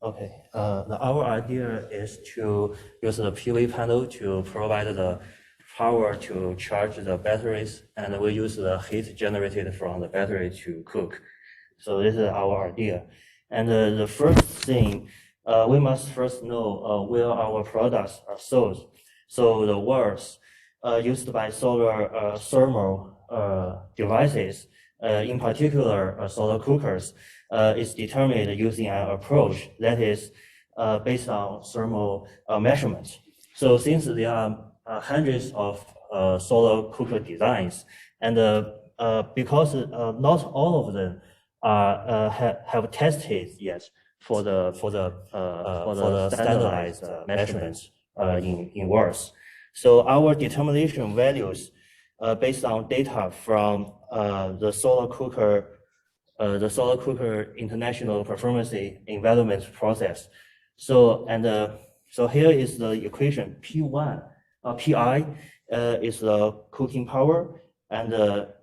Okay. Our idea is to use the PV panel to provide the power to charge the batteries, and we use the heat generated from the battery to cook. So this is our idea. And the first thing, we must first know where our products are sold. So the words used by solar thermal devices, in particular solar cookers, is determined using an approach that is based on thermal measurements. So since there are hundreds of solar cooker designs, and because not all of them have tested yet for the standardized measurements in watts. So our determination values based on data from the solar cooker international performance evaluation process. So so here is the equation P1, Pi is the cooking power, and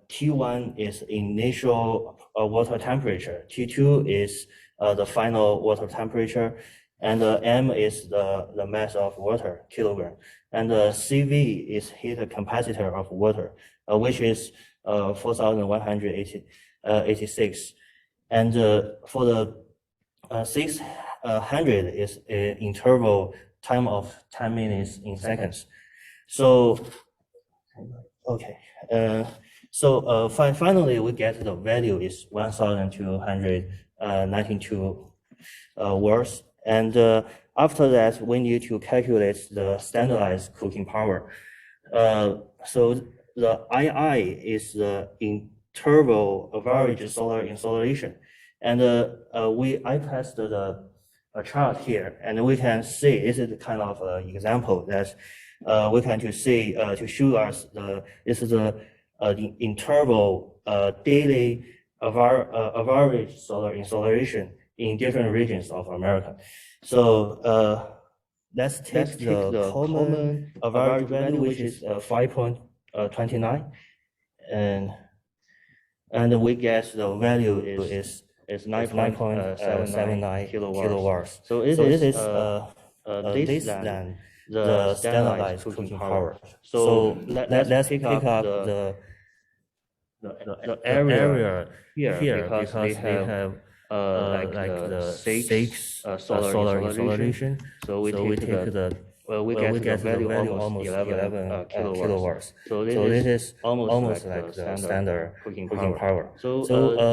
T1 is initial water temperature. T2 is the final water temperature, and M is the mass of water, kilogram. And CV is heat capacitor of water, which is 4,186. And for the 600 is interval time of 10 minutes in seconds. So, okay. Finally, we get the value is 1,292 watts. And after that, we need to calculate the standardized cooking power. So the II is the interval average solar insolation. And I passed a chart here, and we can see this is kind of an example that we can to see to show us this is the interval daily average solar insolation in different regions of America. So let's take the common average value, which is 5.29, and we get the value is 9.79 kilowatts. So this is less than the standardized cooking power. So let's pick up the area here because we have like the 6 solar insolation. So we take we get the value almost 11 kilowatts. So this is almost like the standard cooking power. So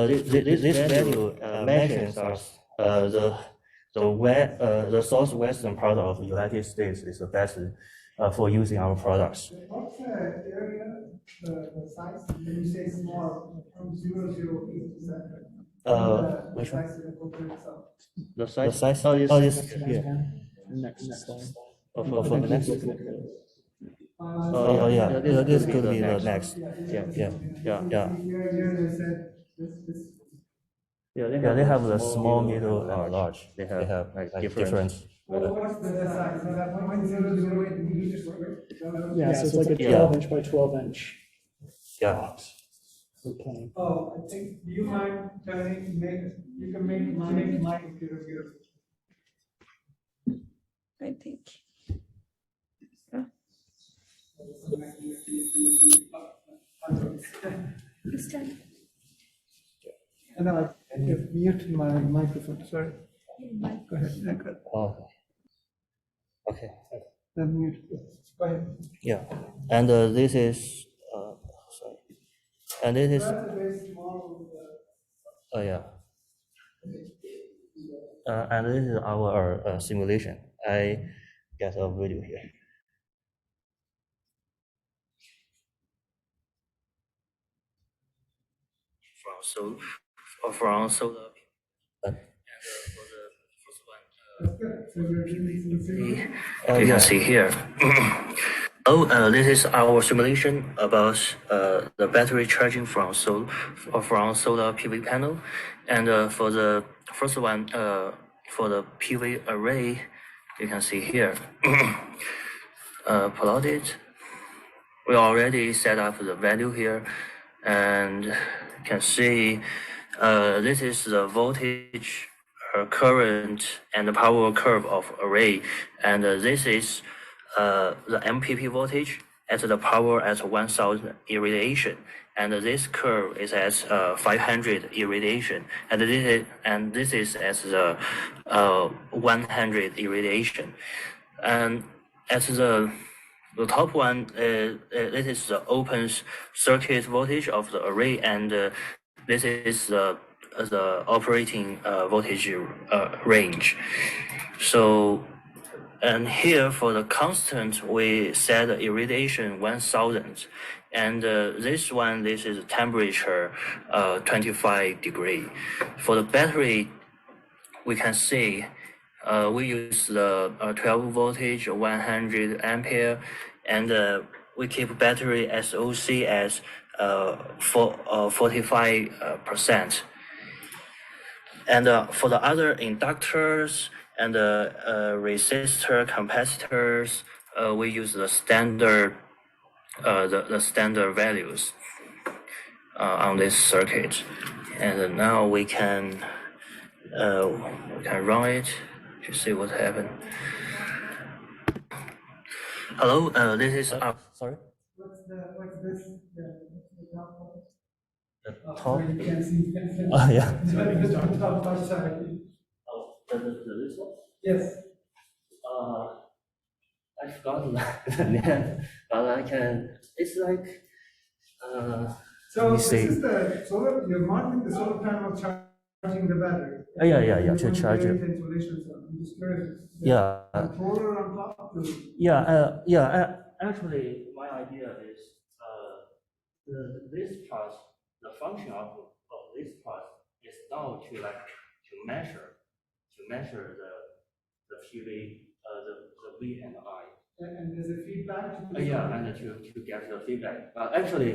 this value mentions us the southwestern part of the United States is the best for using our products. What's the area, the size? When you say small, from 008 which one? The size? The size? Oh, this here. Next slide. For the next? Oh, yeah. This could be the next. Yeah. Yeah, they have the small, middle, and large. They have like different. What's the size? So that 1.008 meters squared? Yeah, so it's like a 12-inch by 12-inch Yeah. box. Okay. Oh, I think, do you mind telling, you can make my computer here. I think. It's done. And I mute my microphone, sorry. Go ahead. Oh. Okay. Then mute. Go ahead. Yeah, and this is sorry, and this is yeah, and this is our simulation. I get a video here. From solar. And for the first one, you can see here. This is our simulation about the battery charging from solar PV panel, and for the first one, for the PV array, you can see here. Plotted. We already set up the value here, and you can see this is the voltage current and the power curve of array, and this is the MPP voltage at the power at 1000 irradiation, and this curve is at 500 irradiation, and this is at the 100 irradiation, and at the top one, this is the open circuit voltage of the array, and this is the operating voltage range. So, and here for the constant, we set the irradiation 1000, and this is temperature 25 degree. For the battery, we can see we use the 12 voltage, 100 ampere, and we keep battery SOC as 45%. And for the other inductors and resistor capacitors, we use the standard the standard values on this circuit. And now we can run it to see what happened. Hello, this is sorry. What's this? The top one? The top. Sorry, you can't see. Oh yeah. Just on top part side. Oh, this one. Yes. I forgot the name, but I can. It's like. So me this see. is the solar. You're mounting the solar panel charging the battery. Oh, yeah, You're to going charge create it. the insulation cell. I'm just curious. The Yeah. Controller on top. Actually, my idea is this part, the function of this part is now to measure the PV, the V and I. And there's a feedback. To this And to get the feedback. But actually,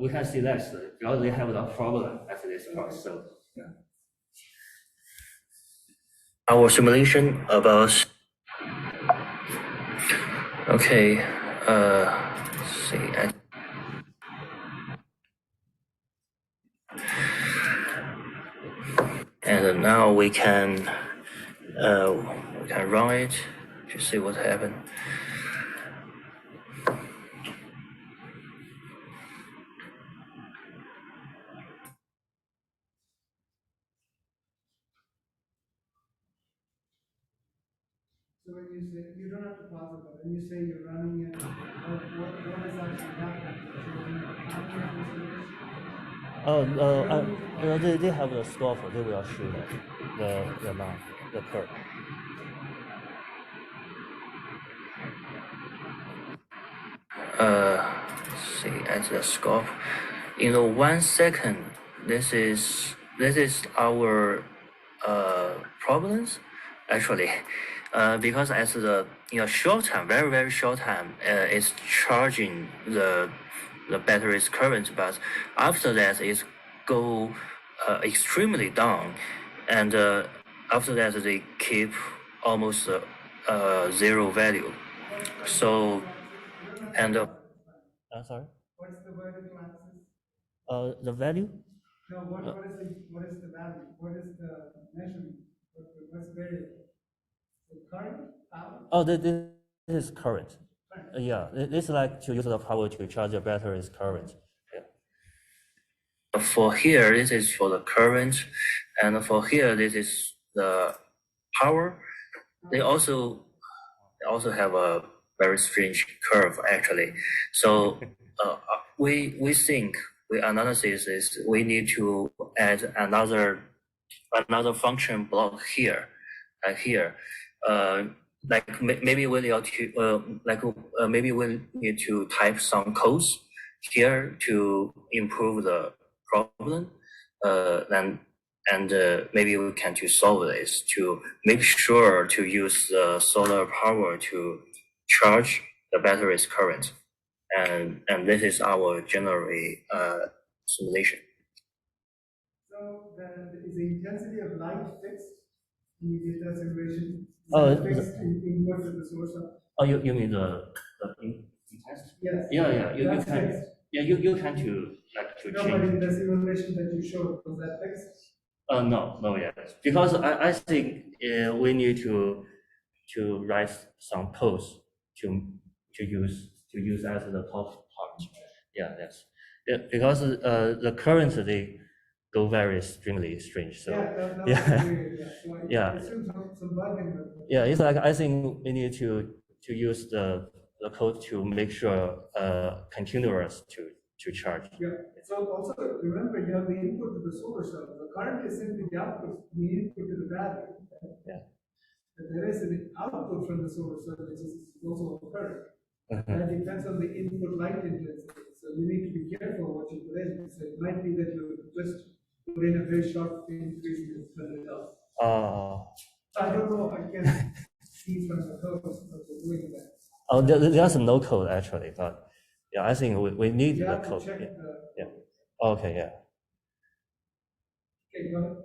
we can see that because they have the problem at this part. So our simulation about. Okay, let's see. And now we can run it to see what happened. So when you say, you don't have to pause it, but when you say you're running it, what is actually happening? They have the scope. They will show the amount, the curve. See at the scope. In the 1 second, this is our problems actually. Because as in a short time, very short time, it's charging the battery's current, but after that it go extremely down, and after that they keep almost zero value. So, and I'm sorry. What's the vertical axis? The value. No, what is the value? What is the measurement? What's variable? The current, power? Oh, this is current. Yeah, this is like to use the power to charge the battery's current. Yeah. For here, this is for the current, and for here, this is the power. They also have a very strange curve actually. So we think we analysis is we need to add another function block here, here. Maybe we need to maybe we need to type some codes here to improve the problem. And maybe we can to solve this to make sure to use the solar power to charge the battery's current, and this is our general simulation. So is the intensity of light fixed? When you get that simulation? Fixed in what of the source of? Oh, you mean the test? Yes. Yeah. You That's can. fixed. Yeah, you can to No, but change. in the simulation that you showed, was that fixed? No, yet. Because I think we need to write some codes to use as the top part. Yeah, yes. Yeah, because the current they go very strange. So yeah. So I yeah. assume some bugging. Yeah, it's like I think we need to use the code to make sure continuous to charge. Yeah. So also remember, you have the input to the solar cell. The current is simply the output, the input to the battery. Yeah. But there is an output from the solar cell, which is also a current. Mhm. And it depends on the input light intensity. So you need to be careful what you put in. So it might be that you just put in a very sharp increase and turn it off. I don't know. I can see from the code what they're doing that. Oh, there's no code actually, but yeah, I think we need You the have to code. check Yeah. the. Okay, yeah. Okay, go ahead.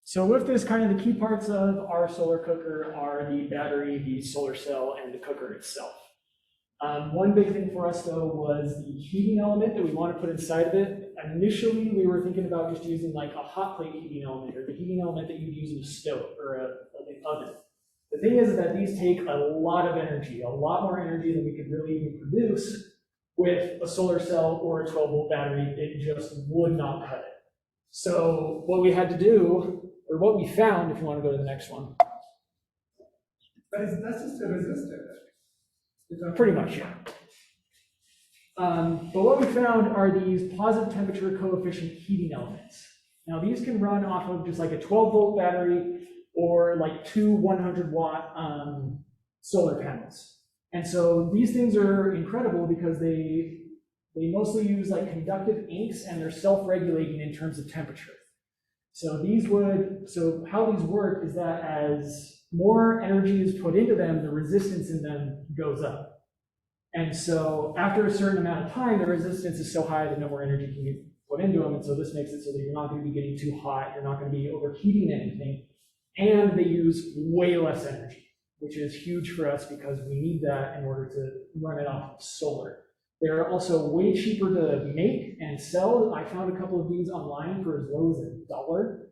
So with this, kind of the key parts of our solar cooker are the battery, the solar cell, and the cooker itself. One big thing for us though was the heating element that we want to put inside of it. Initially, we were thinking about just using like a hot plate heating element or the heating element that you'd use in a stove or an oven. The thing is that these take a lot of energy, a lot more energy than we could really even produce with a solar cell or a 12-volt battery. It just would not cut it. So what we had to do, or what we found, if you want to go to the next one. But that's just a resistor. Pretty much, yeah. But what we found are these positive temperature coefficient heating elements. Now these can run off of just like a 12-volt battery or like two 100-watt solar panels. And so these things are incredible because they mostly use like conductive inks and they're self-regulating in terms of temperature. So how these work is that as more energy is put into them, the resistance in them goes up. And so after a certain amount of time, the resistance is so high that no more energy can be put into them. And so this makes it so that you're not going to be getting too hot, you're not going to be overheating anything. And they use way less energy, which is huge for us because we need that in order to run it off of solar. They're also way cheaper to make and sell. I found a couple of these online for as low as $1.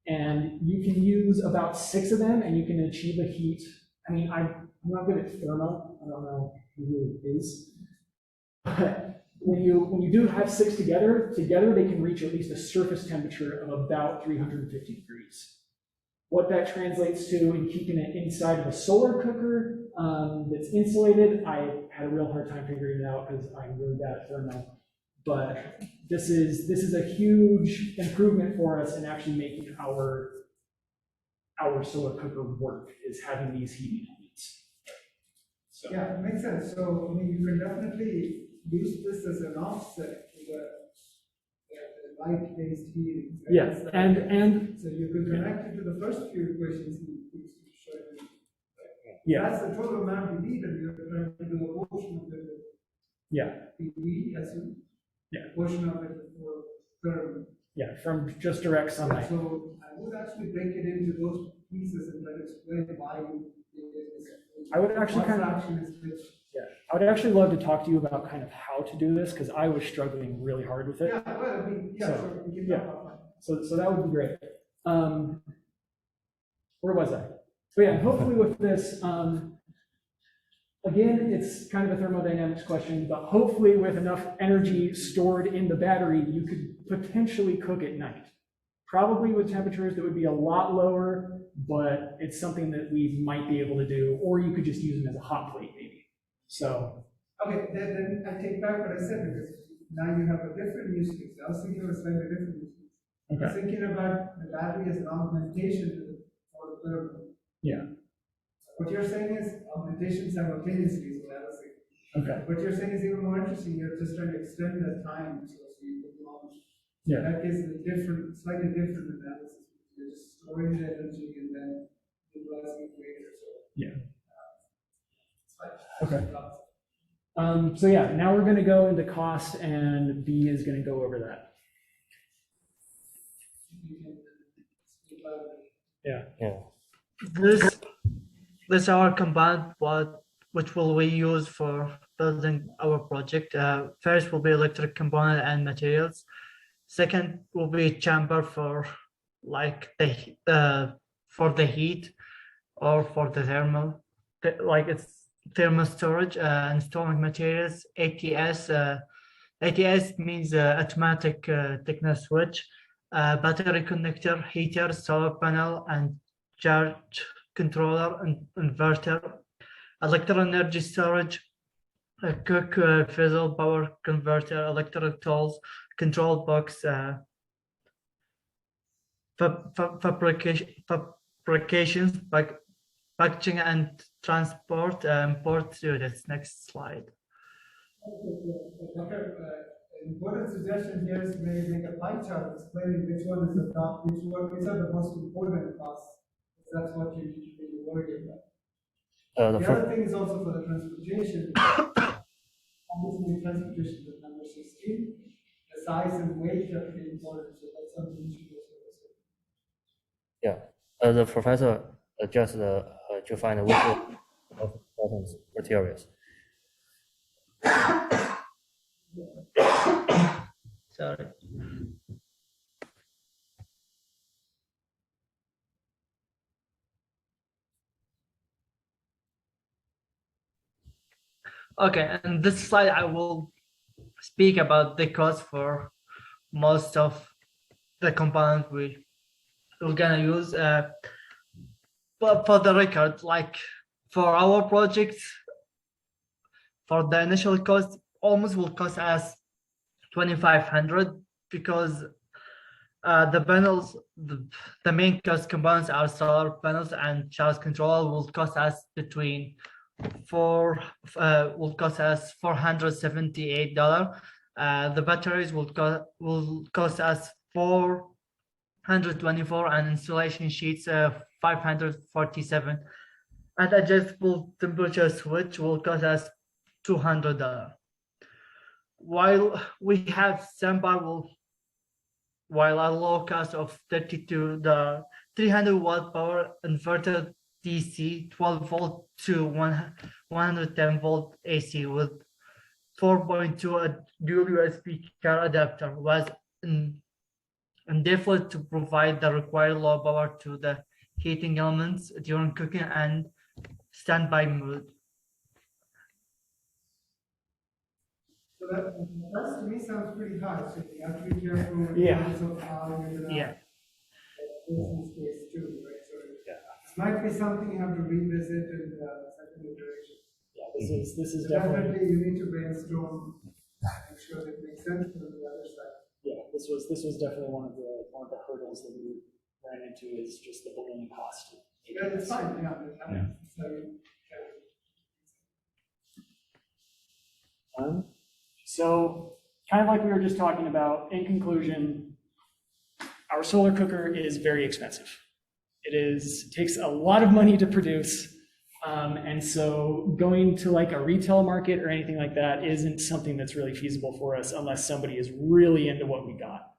And you can use about 6 of them and you can achieve a heat. I mean, I'm not good at thermo. I don't know who really is. But when you do have 6 together they can reach at least a surface temperature of about 350 degrees. What that translates to in keeping it inside of a solar cooker that's insulated, I had a real hard time figuring it out because I'm really bad at thermo. But this is a huge improvement for us in actually making our solar cooker work, is having these heating elements. So. Yeah, it makes sense. So I mean, you can definitely use this as an offset to the light-based heating. Right? Yes, and so you can connect it to the first few equations you showed me. Yeah. That's the total amount you need, and you're trying to do a portion of it. Yeah. PV, I assume. Yeah. Portion of it for thermal. Yeah, from just direct sunlight. So I would actually break it into those pieces and then explain why you did this. I would actually I would actually love to talk to you about kind of how to do this because I was struggling really hard with it. Yeah, well, I mean, yeah, sure. We can talk about that. So that would be great. Where was I? So yeah, hopefully with this, again, it's kind of a thermodynamics question, but hopefully with enough energy stored in the battery, you could potentially cook at night. Probably with temperatures that would be a lot lower, but it's something that we might be able to do, or you could just use them as a hot plate maybe. So. Okay, then I take back what I said because now you have a different use case. I was thinking of a slightly different use case. Okay. I was thinking about the battery as an augmentation for the thermal. Yeah. What you're saying is augmentation simultaneously, so that was it. Okay. What you're saying is even more interesting. You're just trying to extend the time so you can launch. Yeah. That gives a different, slightly different analysis. You're just storing the energy and then utilizing it later. So yeah. It's okay. So yeah, now we're going to go into cost, and B is going to go over that. Yeah. Yeah. This our combined part, which will we use for building our project. First will be electric component and materials. Second will be chamber for like for the heat or for the thermal, like it's thermal storage and storing materials. ATS. ATS means automatic thickness switch, battery connector, heater, solar panel, and charge controller and inverter. Electrical energy storage, a cook, fizzle, power converter, electric tools, control box, fabrications, packaging and transport, import units. Next slide. Important suggestion here is maybe make a pie chart explaining which one is the top, which are the most important costs. That's what you need to be worried about. The other thing is also for the transportation. Obviously, transportation is number 16. The size and weight are pretty important, so that's something you should also consider. Yeah, the professor just to find which of important materials. Sorry. Okay, and this slide I will speak about the cost for most of the components we're gonna use. But for the record, like for our project, for the initial cost, almost will cost us 2,500 because the panels, the main cost components are solar panels and charge controller will cost us between $478. The batteries will cost us $424, and installation sheets 547, and adjustable temperature switch will cost us $200. While we have standby while a low cost of $32, the 300-watt power inverter DC 12-volt to 110-volt AC with 4.2 a dual USB car adapter was endeavored to provide the required low power to the heating elements during cooking and standby mode. So that to me sounds pretty high. So you have to be careful in terms of how you're gonna business case too, right? So this might be something you have to revisit in the second iteration. Yeah, this is So definitely you need to brainstorm, make sure it makes sense from the other side. yeah. This was definitely one of the hurdles that we ran into is just the balloon cost. Yeah, it's fine. Yeah, it happens. So, So kind of like we were just talking about, in conclusion, our solar cooker is very expensive. It takes a lot of money to produce. And so going to like a retail market or anything like that isn't something that's really feasible for us unless somebody is really into what we got.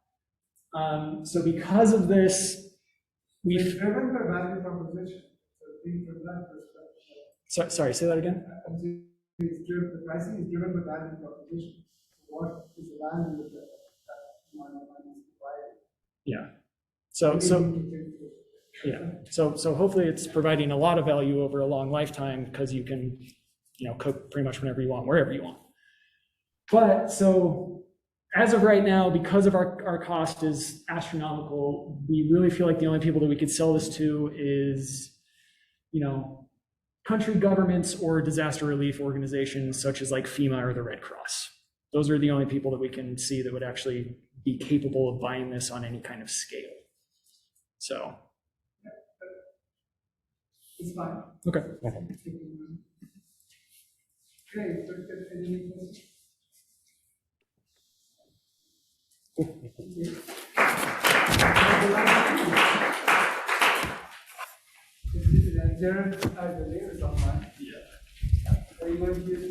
So because of this, it's driven by value proposition. So think from that perspective. Sorry, say that again? The pricing is driven by value proposition. What is the value that money is provided? Yeah. So hopefully it's providing a lot of value over a long lifetime because you can, cook pretty much whenever you want, wherever you want. But so as of right now, because of our cost is astronomical, we really feel like the only people that we could sell this to is, country governments or disaster relief organizations such as like FEMA or the Red Cross. Those are the only people that we can see that would actually be capable of buying this on any kind of scale. So. It's fine. Okay. Okay, so any questions? Jared, the name is online. Yeah. Are you going to use